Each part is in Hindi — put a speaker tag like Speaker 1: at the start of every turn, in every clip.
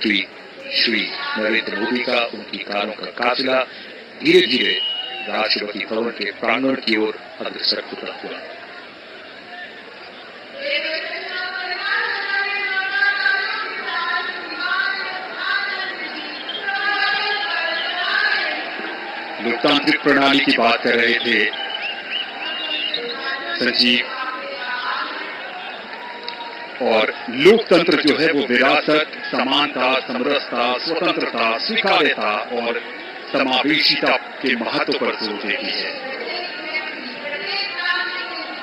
Speaker 1: प्रधानमंत्री श्री नरेंद्र मोदी का उनकी कारों का काफिला धीरे धीरे राष्ट्रपति भवन के प्रांगण की ओर अग्रसर होता हुआ। लोकतांत्रिक प्रणाली की बात कर रहे थे संजीव, और लोकतंत्र जो है वो विरासत, समानता, समरसता, स्वतंत्रता, स्वीकार्यता और समावेशिता के महत्व पर जोर देती है।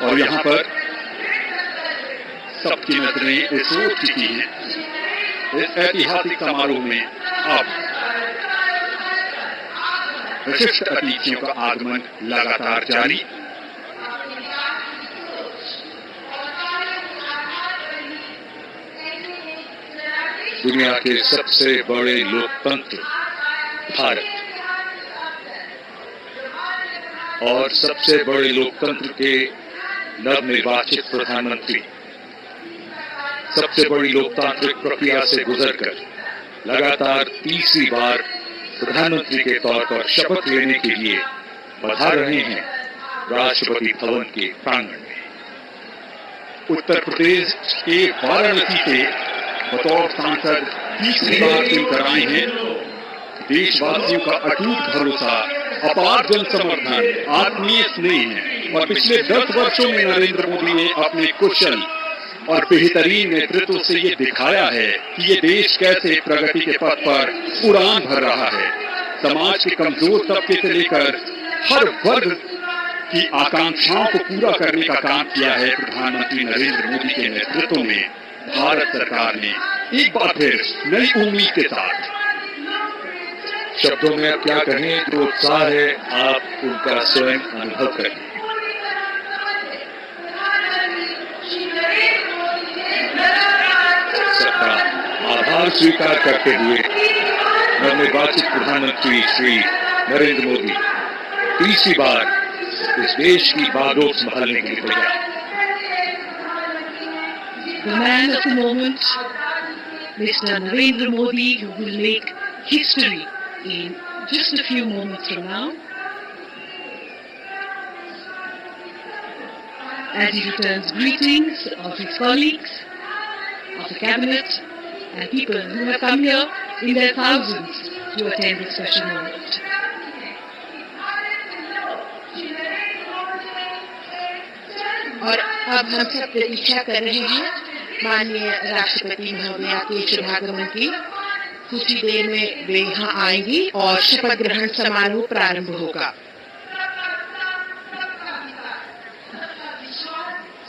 Speaker 1: और यहाँ पर सबकी नजरें इस ओर टिकी हैं। इस ऐतिहासिक समारोह में अब विशिष्ट अतिथियों का आगमन लगातार जारी। दुनिया के सबसे बड़े लोकतंत्र भारत और सबसे बड़े लोकतंत्र के नवनिर्वाचित प्रधानमंत्री सबसे बड़ी लोकतांत्रिक प्रक्रिया से गुजरकर लगातार तीसरी बार प्रधानमंत्री के तौर पर शपथ लेने के लिए पधार रहे हैं राष्ट्रपति भवन के प्रांगण में। उत्तर प्रदेश के वाराणसी से बतौर सांसद तीसरी बार चुनकर आए हैं। देशवासियों का अटूट भरोसा, अपार जन समर्थन, आत्मीय स्नेह है और पिछले 10 वर्षों में नरेंद्र मोदी ने अपने कुशल और बेहतरीन नेतृत्व से ये दिखाया है कि ये देश कैसे प्रगति के पथ पर उड़ान भर रहा है। समाज के कमजोर तबके से लेकर हर वर्ग की आकांक्षाओं को पूरा करने का काम किया है प्रधानमंत्री नरेंद्र मोदी के नेतृत्व में भारत सरकार ने एक बार फिर नई उम्मीद के साथ। शब्दों में आप क्या कहें, जो उत्साह है आप उनका स्वयं अनुभव करें। सबका आभार स्वीकार करते हुए नवनिर्वाचित प्रधानमंत्री श्री नरेंद्र मोदी तीसरी बार इस देश की बागडोर संभालने के लिए तैयार।
Speaker 2: The man of the moment, Mr. Narendra Modi, who will make history in just a few moments from now, as he returns greetings of his colleagues, of the cabinet, and people who have come here in their thousands to attend this special moment. और अब हम सब प्रतीक्षा कर रहे हैं माननीय राष्ट्रपति महोदया के शुभागमन की। कुछ ही देर में वे यहाँ आएंगी और शपथ ग्रहण समारोह प्रारंभ होगा।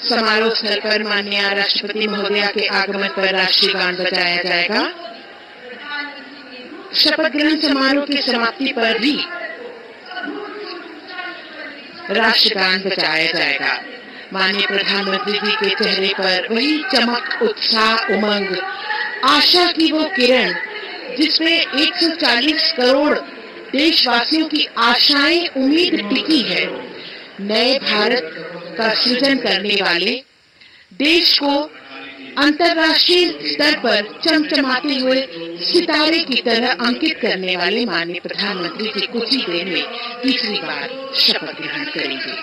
Speaker 2: समारोह स्थल पर माननीय राष्ट्रपति महोदया के आगमन पर राष्ट्रीय गान बजाया जाएगा। शपथ ग्रहण समारोह की समाप्ति पर भी राष्ट्रगान बजाया जाएगा। माननीय प्रधानमंत्री जी के चेहरे पर वही चमक, उत्साह, उमंग, आशा की वो किरण जिसमें 140 करोड़ देशवासियों की आशाएं, उम्मीद टिकी है। नए भारत का सृजन करने वाले, देश को अंतर्राष्ट्रीय स्तर पर चमचमाते हुए सितारे की तरह अंकित करने वाले माननीय प्रधानमंत्री जी कुछ ही देर में तीसरी बार शपथ ग्रहण करेंगे।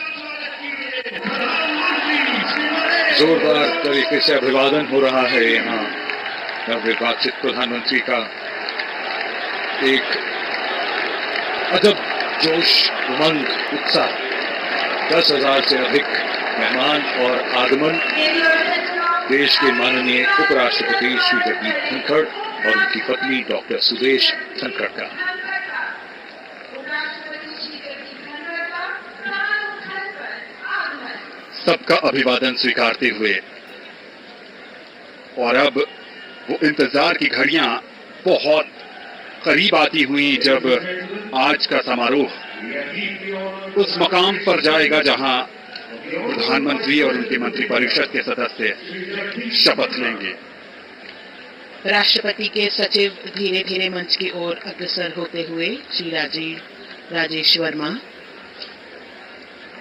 Speaker 1: जोरदार तरीके से अभिवादन हो रहा है यहाँ नवनिर्वाचित प्रधानमंत्री का। एक अजब जोश, उमंग, उत्साह, 10,000 से अधिक मेहमान और आगमन देश के माननीय उपराष्ट्रपति श्री जगदीप धनखड़ और उनकी पत्नी डॉक्टर सुदेश धनखड़ का। सबका अभिवादन स्वीकारते हुए और अब वो इंतजार की घड़ियां बहुत करीब आती हुई जब आज का समारोह उस मकाम पर जाएगा जहां प्रधानमंत्री और उनके मंत्रिपरिषद के सदस्य शपथ लेंगे।
Speaker 2: राष्ट्रपति के सचिव धीरे धीरे मंच की ओर अग्रसर होते हुए श्री राजेश वर्मा।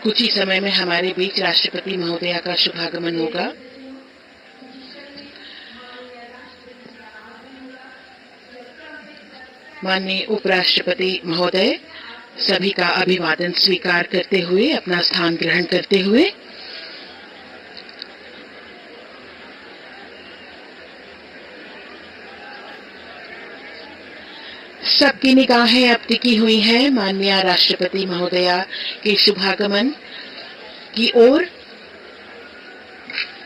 Speaker 2: कुछ ही समय में हमारे बीच राष्ट्रपति महोदया का शुभागमन होगा। माननीय उपराष्ट्रपति महोदय सभी का अभिवादन स्वीकार करते हुए अपना स्थान ग्रहण करते हुए सबकी निगाहें अब टिकी हुई हैं माननीय राष्ट्रपति महोदया के शुभागमन की ओर।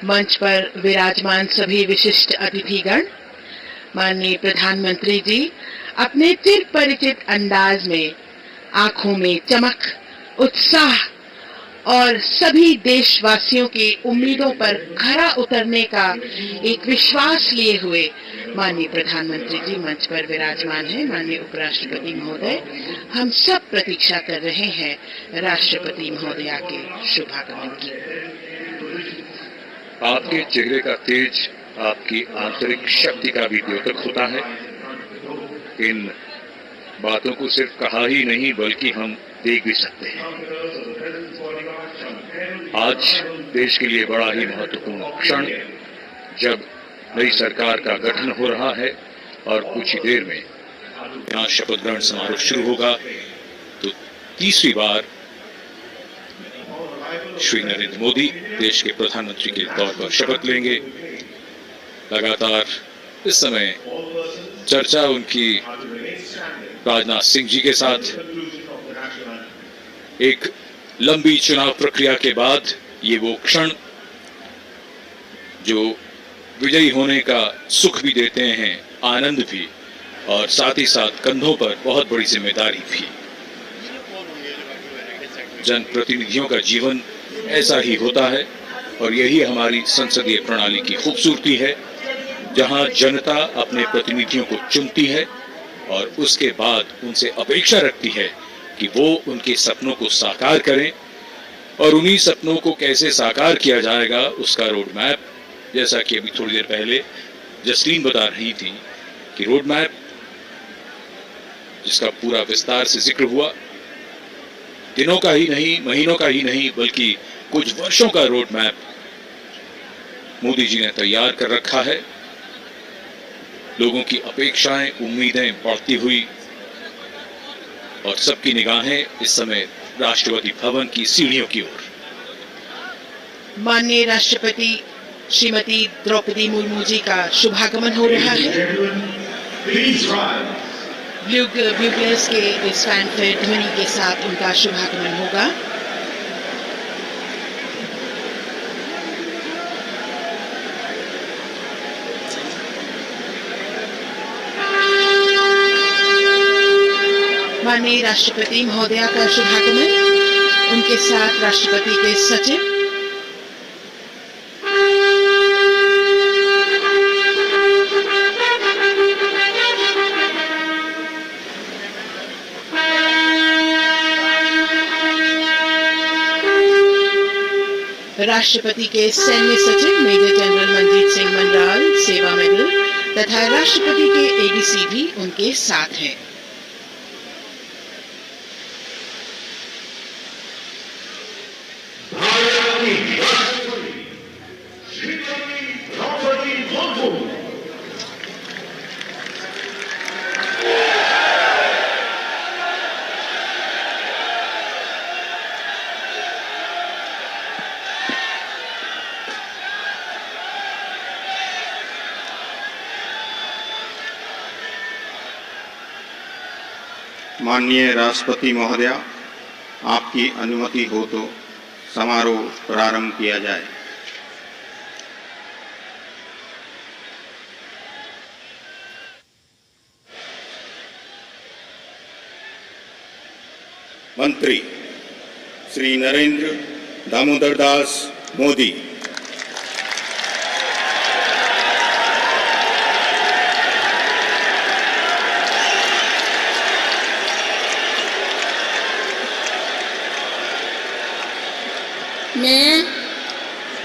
Speaker 2: मंच पर विराजमान सभी विशिष्ट अतिथिगण, माननीय प्रधानमंत्री जी अपने चिर परिचित अंदाज में आंखों में चमक, उत्साह और सभी देशवासियों की उम्मीदों पर खरा उतरने का एक विश्वास लिए हुए माननीय प्रधानमंत्री जी मंच पर विराजमान हैं। माननीय उपराष्ट्रपति महोदय, हम सब प्रतीक्षा कर रहे हैं राष्ट्रपति महोदया के शुभागमन की।
Speaker 1: आपके चेहरे का तेज आपकी आंतरिक शक्ति का भी द्योतक होता है। इन बातों को सिर्फ कहा ही नहीं बल्कि हम देख भी सकते हैं। आज देश के लिए बड़ा ही महत्वपूर्ण क्षण, जब नई सरकार का गठन हो रहा है और कुछ ही देर में यहाँ शपथ ग्रहण समारोह शुरू होगा, तो तीसरी बार श्री नरेंद्र मोदी देश के प्रधानमंत्री के तौर पर शपथ लेंगे। लगातार इस समय चर्चा उनकी राजनाथ सिंह जी के साथ, एक लंबी चुनाव प्रक्रिया के बाद ये वो क्षण जो विजयी होने का सुख भी देते हैं, आनंद भी, और साथ ही साथ कंधों पर बहुत बड़ी जिम्मेदारी भी। जनप्रतिनिधियों का जीवन ऐसा ही होता है और यही हमारी संसदीय प्रणाली की खूबसूरती है, जहां जनता अपने प्रतिनिधियों को चुनती है और उसके बाद उनसे अपेक्षा रखती है कि वो उनके सपनों को साकार करें, और उन्हीं सपनों को कैसे साकार किया जाएगा उसका रोड मैप, जैसा कि अभी थोड़ी देर पहले जसलीन बता रही थी कि रोड मैप जिसका पूरा विस्तार से जिक्र हुआ, दिनों का ही नहीं, महीनों का ही नहीं, बल्कि कुछ वर्षों का रोड मैप मोदी जी ने तैयार कर रखा है। लोगों की अपेक्षाएं, उम्मीदें बढ़ती हुई और सबकी निगाहें इस समय राष्ट्रपति भवन की सीढ़ियों की ओर।
Speaker 2: माननीय राष्ट्रपति श्रीमती द्रौपदी मुर्मू जी का शुभागमन हो रहा है। ब्यूग्लेस के इस फैनफेयर ध्वनि के साथ उनका शुभागमन होगा। माननीय राष्ट्रपति महोदया का शुभागमन, उनके साथ राष्ट्रपति के सचिव, राष्ट्रपति के सैन्य सचिव मेजर जनरल मनजीत सिंह मंडराल सेवा मेडल तथा राष्ट्रपति के एडीसी भी उनके साथ हैं।
Speaker 3: माननीय राष्ट्रपति महोदया, आपकी अनुमति हो तो समारोह प्रारंभ किया जाए। मंत्री श्री नरेंद्र दामोदर दास मोदी।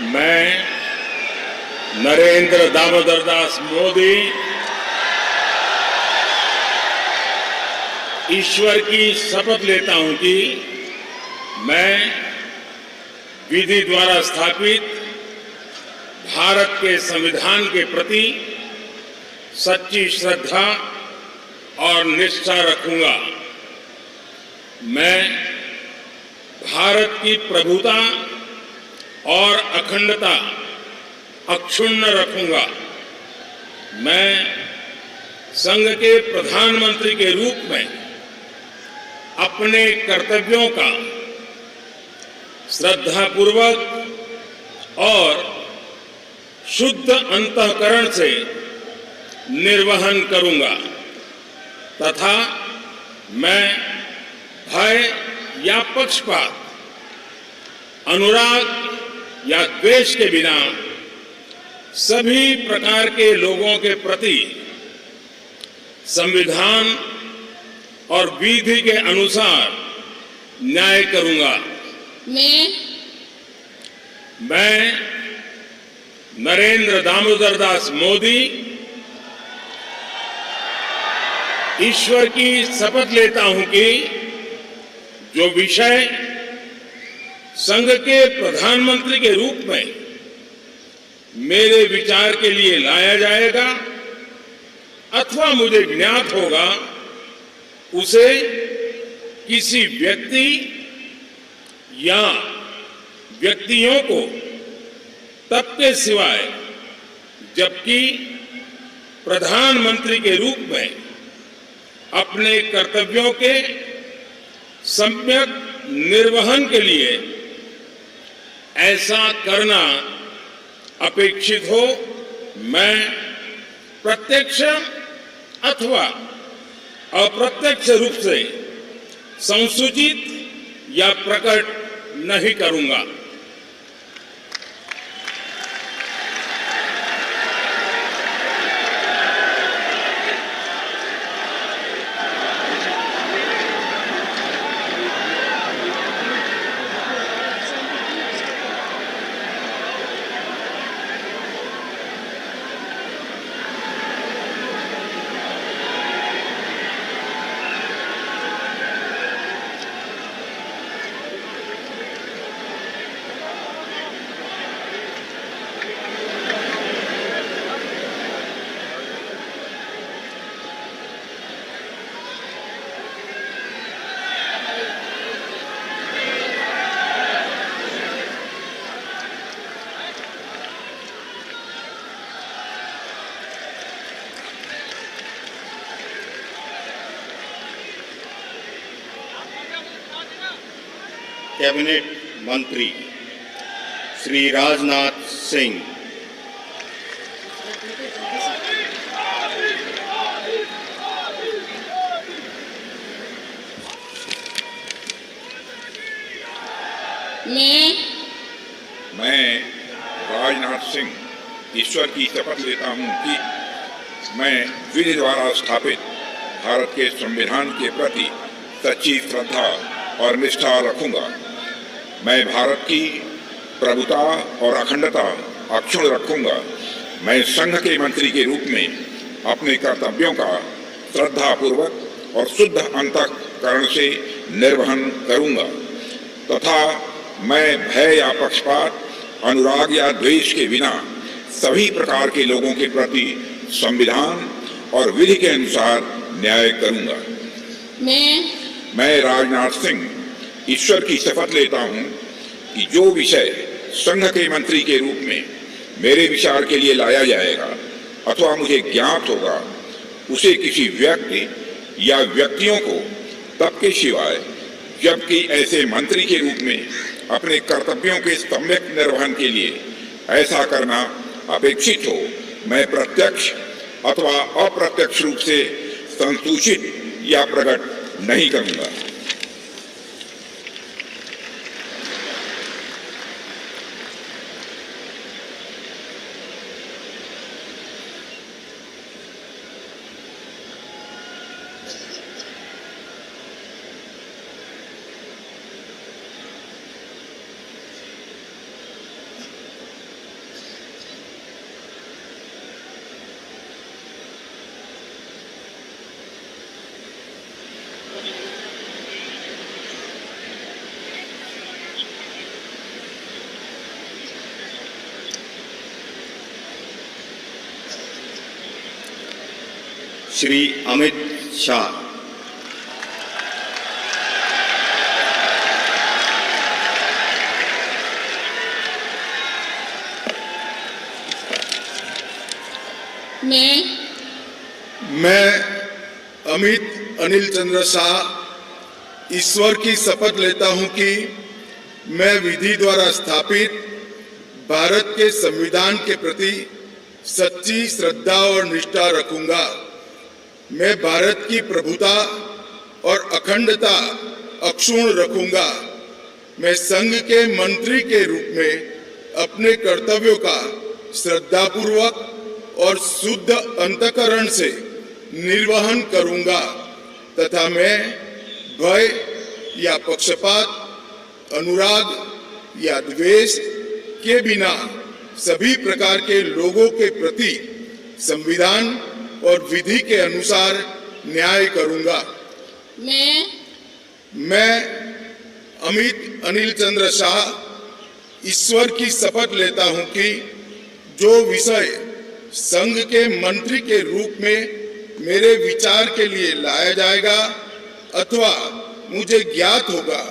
Speaker 4: मैं नरेंद्र दामोदर दास मोदी ईश्वर की शपथ लेता हूं कि मैं विधि द्वारा स्थापित भारत के संविधान के प्रति सच्ची श्रद्धा और निष्ठा रखूंगा। मैं भारत की प्रभुता और अखंडता अक्षुण्ण रखूंगा। मैं संघ के प्रधानमंत्री के रूप में अपने कर्तव्यों का श्रद्धापूर्वक और शुद्ध अंतःकरण से निर्वहन करूंगा तथा मैं भय या पक्षपात, अनुराग या द्वेष के बिना सभी प्रकार के लोगों के प्रति संविधान और विधि के अनुसार न्याय करूंगा। मैं नरेंद्र दामोदर दास मोदी ईश्वर की शपथ लेता हूं कि जो विषय संघ के प्रधानमंत्री के रूप में मेरे विचार के लिए लाया जाएगा अथवा मुझे ज्ञात होगा, उसे किसी व्यक्ति या व्यक्तियों को तब के सिवाय जबकि प्रधानमंत्री के रूप में अपने कर्तव्यों के सम्यक निर्वहन के लिए ऐसा करना अपेक्षित हो, मैं प्रत्यक्ष अथवा अप्रत्यक्ष रूप से संसूचित या प्रकट नहीं करूंगा।
Speaker 3: कैबिनेट मंत्री श्री राजनाथ सिंह,
Speaker 5: मैं राजनाथ सिंह ईश्वर की शपथ लेता हूं कि मैं विधि द्वारा स्थापित भारत के संविधान के प्रति सच्ची श्रद्धा और निष्ठा रखूंगा। मैं भारत की प्रभुता और अखंडता अक्षुण्ण रखूंगा। मैं संघ के मंत्री के रूप में अपने कर्तव्यों का श्रद्धापूर्वक और शुद्ध अंतःकरण से निर्वहन करूंगा तथा मैं भय या पक्षपात, अनुराग या द्वेष के बिना सभी प्रकार के लोगों के प्रति संविधान और विधि के अनुसार न्याय करूंगा। मैं राजनाथ सिंह ईश्वर की शपथ लेता हूं कि जो विषय संघ के मंत्री के रूप में मेरे विचार के लिए लाया जाएगा अथवा मुझे ज्ञात होगा, उसे किसी व्यक्ति या व्यक्तियों को तब के सिवाय जबकि ऐसे मंत्री के रूप में अपने कर्तव्यों के सम्यक निर्वहन के लिए ऐसा करना अपेक्षित हो, मैं प्रत्यक्ष अथवा अप्रत्यक्ष रूप से संसूचित या प्रकट नहीं करूंगा।
Speaker 3: श्री अमित शाह।
Speaker 6: मैं अमित अनिल चंद्र शाह ईश्वर की शपथ लेता हूं कि मैं विधि द्वारा स्थापित भारत के संविधान के प्रति सच्ची श्रद्धा और निष्ठा रखूंगा। मैं भारत की प्रभुता और अखंडता अक्षुण्ण रखूंगा। मैं संघ के मंत्री के रूप में अपने कर्तव्यों का श्रद्धापूर्वक और शुद्ध अंतःकरण से निर्वहन करूंगा तथा मैं भय या पक्षपात, अनुराग या द्वेष के बिना सभी प्रकार के लोगों के प्रति संविधान और विधि के अनुसार न्याय करूंगा। मैं अमित अनिल चंद्र शाह ईश्वर की शपथ लेता हूं कि जो विषय संघ के मंत्री के रूप में मेरे विचार के लिए लाया जाएगा अथवा मुझे ज्ञात होगा,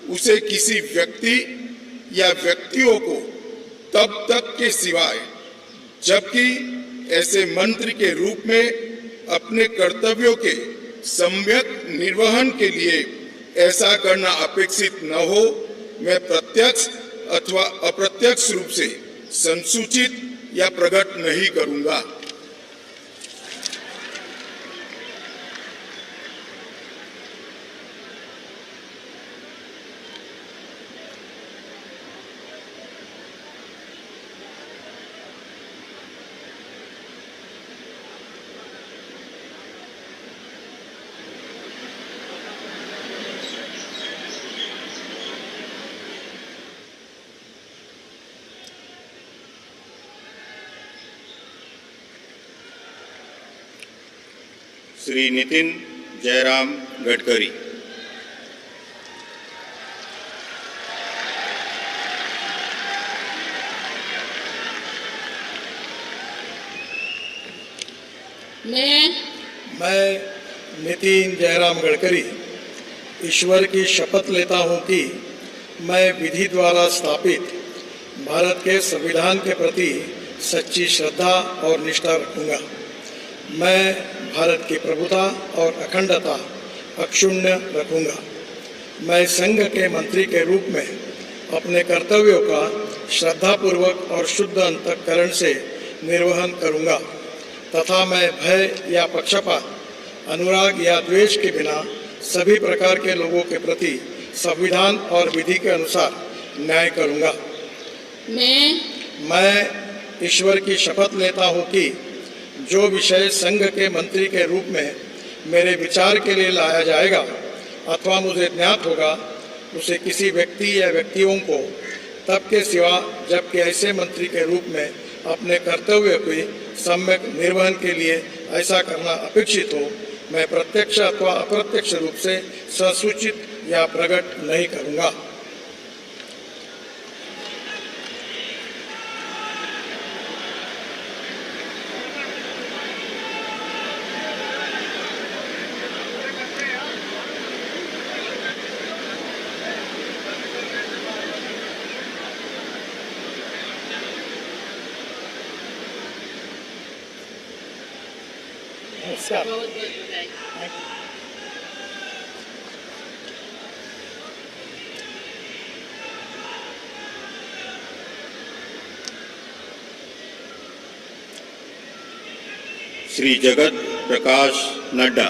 Speaker 6: उसे किसी व्यक्ति या व्यक्तियों को तब तक के सिवाय जबकि ऐसे मंत्री के रूप में अपने कर्तव्यों के सम्यक निर्वहन के लिए ऐसा करना अपेक्षित न हो, मैं प्रत्यक्ष अथवा अप्रत्यक्ष रूप से संसूचित या प्रकट नहीं करूंगा।
Speaker 3: श्री नितिन जयराम गडकरी।
Speaker 7: मैं नितिन जयराम गडकरी ईश्वर की शपथ लेता हूं कि मैं विधि द्वारा स्थापित भारत के संविधान के प्रति सच्ची श्रद्धा और निष्ठा रखूंगा। मैं भारत की प्रभुता और अखंडता अक्षुण्ण रखूंगा। मैं संघ के मंत्री के रूप में अपने कर्तव्यों का श्रद्धापूर्वक और शुद्ध अंतःकरण से निर्वहन करूंगा तथा मैं भय या पक्षपात, अनुराग या द्वेष के बिना सभी प्रकार के लोगों के प्रति संविधान और विधि के अनुसार न्याय करूंगा। मैं ईश्वर की शपथ लेता हूं कि जो विषय संघ के मंत्री के रूप में मेरे विचार के लिए लाया जाएगा अथवा मुझे ज्ञात होगा, उसे किसी व्यक्ति या व्यक्तियों को तब के सिवा जबकि ऐसे मंत्री के रूप में अपने कर्तव्य के सम्यक निर्वहन के लिए ऐसा करना अपेक्षित हो, मैं प्रत्यक्ष अथवा अप्रत्यक्ष रूप से संसूचित या प्रकट नहीं करूंगा।
Speaker 3: श्री जगत प्रकाश नड्डा।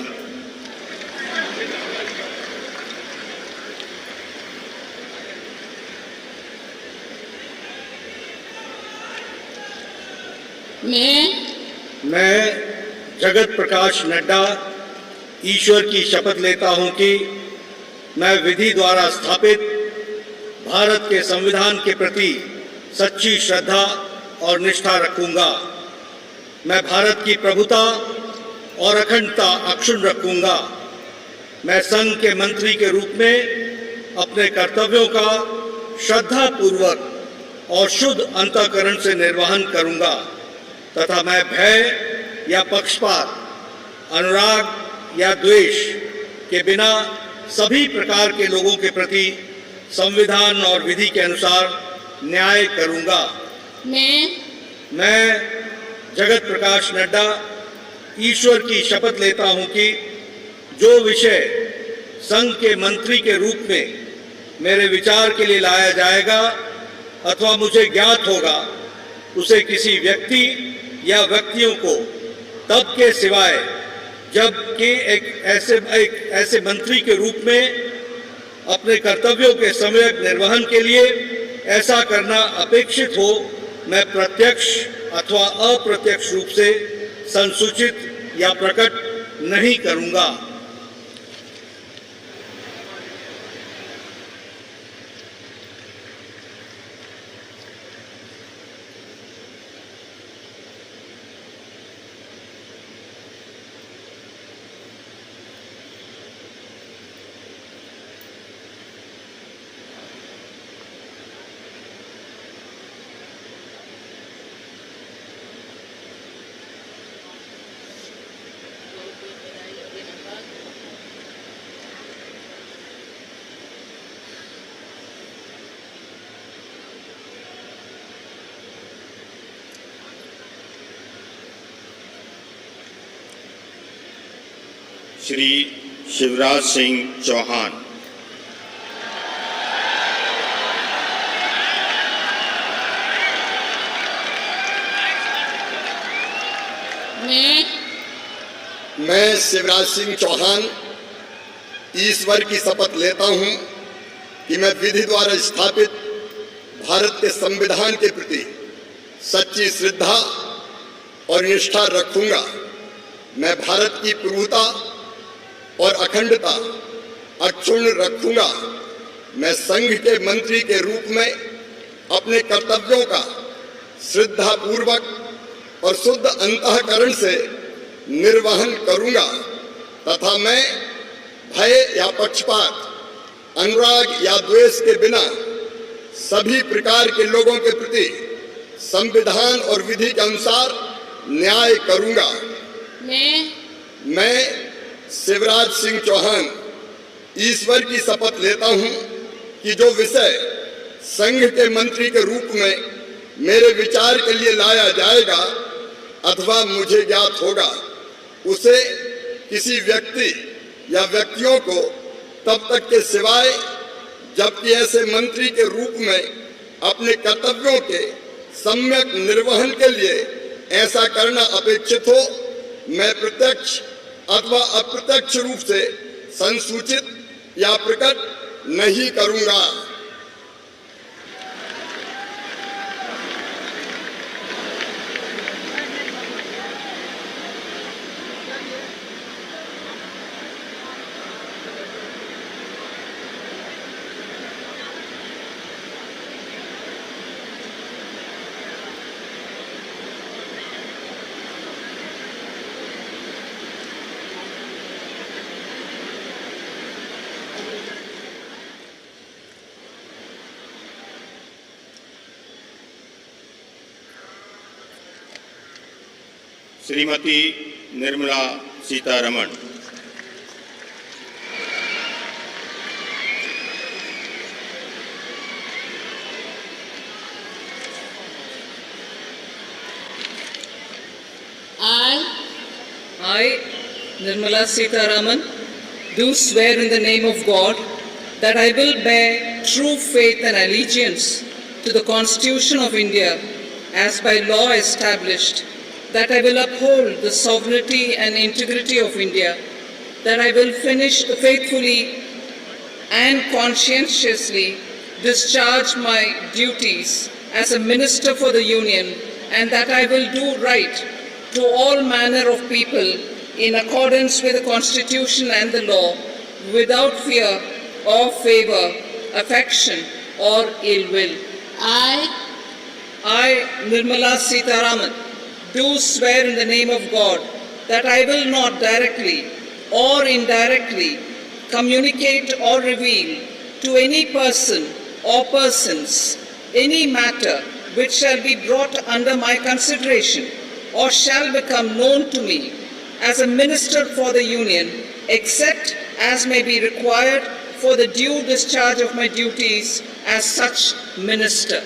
Speaker 8: मैं जगत प्रकाश नड्डा ईश्वर की शपथ लेता हूं कि मैं विधि द्वारा स्थापित भारत के संविधान के प्रति सच्ची श्रद्धा और निष्ठा रखूंगा। मैं भारत की प्रभुता और अखंडता अक्षुण्ण रखूंगा। मैं संघ के मंत्री के रूप में अपने कर्तव्यों का श्रद्धापूर्वक और शुद्ध अंतःकरण से निर्वहन करूंगा तथा मैं भय या पक्षपात, अनुराग या द्वेष के बिना सभी प्रकार के लोगों के प्रति संविधान और विधि के अनुसार न्याय करूंगा। मैं जगत प्रकाश नड्डा ईश्वर की शपथ लेता हूं कि जो विषय संघ के मंत्री के रूप में मेरे विचार के लिए लाया जाएगा अथवा मुझे ज्ञात होगा, उसे किसी व्यक्ति या व्यक्तियों को तब के सिवाय जबकि एक ऐसे मंत्री के रूप में अपने कर्तव्यों के सम्यक निर्वहन के लिए ऐसा करना अपेक्षित हो, मैं प्रत्यक्ष अथवा अप्रत्यक्ष रूप से संसूचित या प्रकट नहीं करूंगा।
Speaker 3: श्री शिवराज सिंह चौहान।
Speaker 9: मैं शिवराज सिंह चौहान ईश्वर की शपथ लेता हूं कि मैं विधि द्वारा स्थापित भारत के संविधान के प्रति सच्ची श्रद्धा और निष्ठा रखूंगा। मैं भारत की प्रभुता और अखंडता अक्षुण्ण रखूंगा। मैं संघ के मंत्री के रूप में अपने कर्तव्यों का श्रद्धा पूर्वक और शुद्ध अंतःकरण से निर्वहन करूंगा तथा मैं भय या पक्षपात, अनुराग या द्वेष के बिना सभी प्रकार के लोगों के प्रति संविधान और विधि के अनुसार न्याय करूंगा। मैं शिवराज सिंह चौहान ईश्वर की शपथ लेता हूं कि जो विषय संघ के मंत्री के रूप में मेरे विचार के लिए लाया जाएगा अथवा मुझे ज्ञात होगा, उसे किसी व्यक्ति या व्यक्तियों को तब तक के सिवाय जबकि ऐसे मंत्री के रूप में अपने कर्तव्यों के सम्यक निर्वहन के लिए ऐसा करना अपेक्षित हो, मैं प्रत्यक्ष अथवा अप्रत्यक्ष रूप से संसूचित या प्रकट नहीं करूंगा।
Speaker 3: Shrimati Nirmala Sitharaman.
Speaker 10: I, Nirmala Sitharaman, do swear in the name of God that I will bear true faith and allegiance to the Constitution of India as by law established, that I will uphold the sovereignty and integrity of India, that I will faithfully and conscientiously discharge my duties as a minister for the Union, and that I will do right to all manner of people in accordance with the Constitution and the law, without fear or favor, affection or ill will. I, Nirmala Sitharaman, do swear in the name of God that I will not directly or indirectly communicate or reveal to any person or persons any matter which shall be brought under my consideration or shall become known to me as a minister for the Union, except as may be required for the due discharge of my duties as such minister.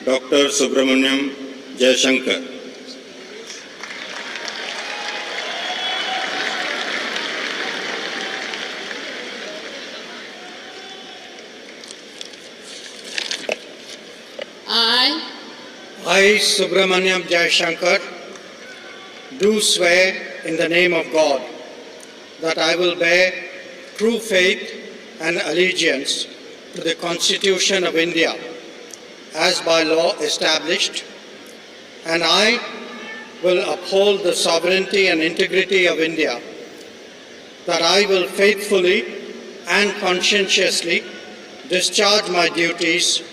Speaker 3: Doctor Subrahmanyam Jaishankar.
Speaker 7: I, Subramaniam Jayashankar, do swear in the name of God that I will bear true faith and allegiance to the Constitution of India as by law established, and I will uphold the sovereignty and integrity of India, that I will faithfully and conscientiously discharge my duties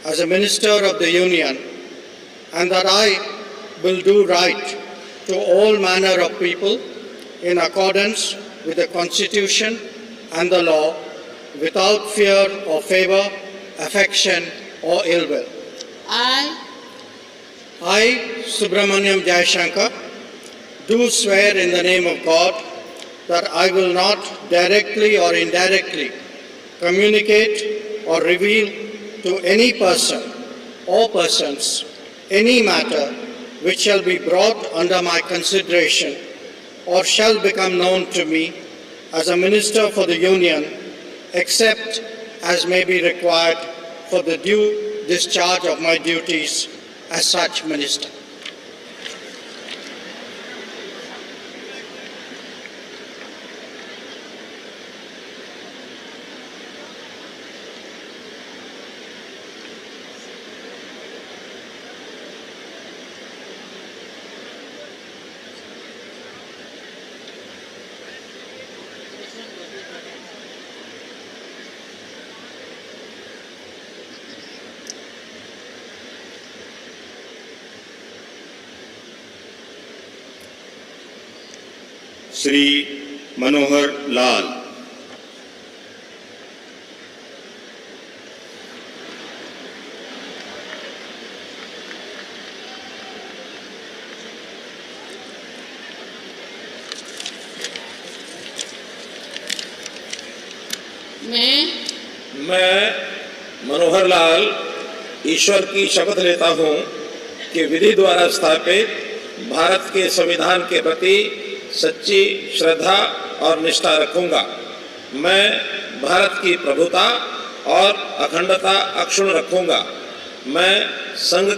Speaker 7: as a Minister of the Union, and that I will do right to all manner of people in accordance with the Constitution and the law, without fear or favor, affection or ill will. I, Subramaniam Jayashankar, do swear in the name of God that I will not directly or indirectly communicate or reveal to any person or persons any matter which shall be brought under my consideration or shall become known to me as a Minister for the Union, except as may be required for the due discharge of my duties as such Minister.
Speaker 3: Shri Manohar Lal.
Speaker 4: मैं मनोहर लाल ईश्वर की शपथ लेता हूं कि विधि द्वारा स्थापित भारत के संविधान के प्रति सच्ची श्रद्धा और निष्ठा रखूंगा। मैं भारत की प्रभुता और अखंडता अक्षुण्ण रखूंगा। मैं संघ